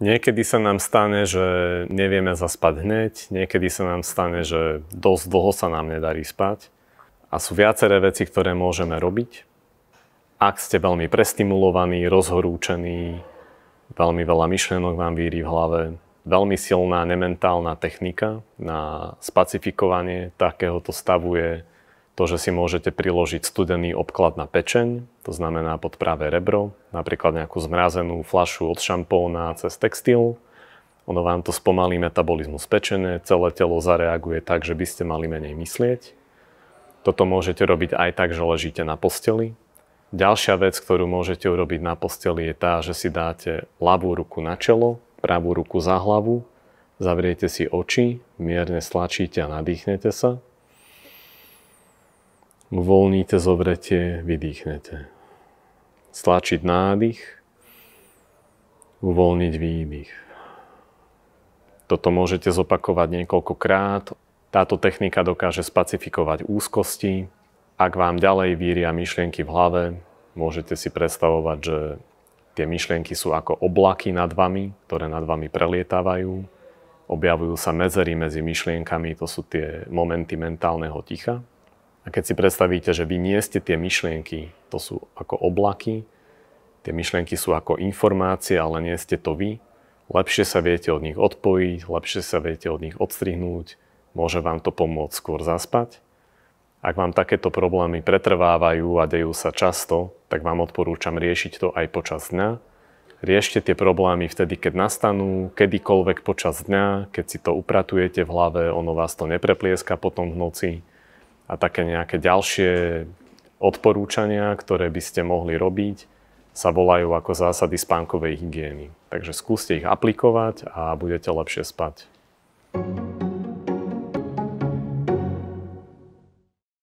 Niekedy sa nám stane, že nevieme zaspať hneď, niekedy sa nám stane, že dosť dlho sa nám nedarí spať. A sú viaceré veci, ktoré môžeme robiť. Ak ste veľmi prestimulovaní, rozhorúčení, veľmi veľa myšlienok vám víri v hlave, veľmi silná nementálna technika na spacifikovanie takéhoto stavu je to, že si môžete priložiť studený obklad na pečeň, to znamená pod pravé rebro, napríklad nejakú zmrazenú fľašu od šampóna cez textil. Ono vám to spomalí metabolizmus pečene, celé telo zareaguje tak, že by ste mali menej myslieť. Toto môžete robiť aj tak, že ležíte na posteli. Ďalšia vec, ktorú môžete urobiť na posteli, je tá, že si dáte ľavú ruku na čelo, pravú ruku za hlavu, zavriete si oči, mierne stlačíte a nadýchnete sa. Uvoľníte zovretie, vydýchnete. Stlačiť nádych, uvoľniť výdych. Toto môžete zopakovať niekoľkokrát. Táto technika dokáže spacifikovať úzkosti. Ak vám ďalej víria myšlienky v hlave, môžete si predstavovať, že tie myšlienky sú ako oblaky nad vami, ktoré nad vami prelietávajú. Objavujú sa medzery medzi myšlienkami, to sú tie momenty mentálneho ticha. A keď si predstavíte, že vy nie ste tie myšlienky, to sú ako oblaky, tie myšlienky sú ako informácie, ale nie ste to vy, lepšie sa viete od nich odpojiť, lepšie sa viete od nich odstrihnúť, môže vám to pomôcť skôr zaspať. Ak vám takéto problémy pretrvávajú a dejú sa často, tak vám odporúčam riešiť to aj počas dňa. Riešte tie problémy vtedy, keď nastanú, kedykoľvek počas dňa, keď si to upratujete v hlave, ono vás to nepreplieska potom v noci. A také nejaké ďalšie odporúčania, ktoré by ste mohli robiť, sa volajú ako zásady spánkovej hygieny. Takže skúste ich aplikovať a budete lepšie spať.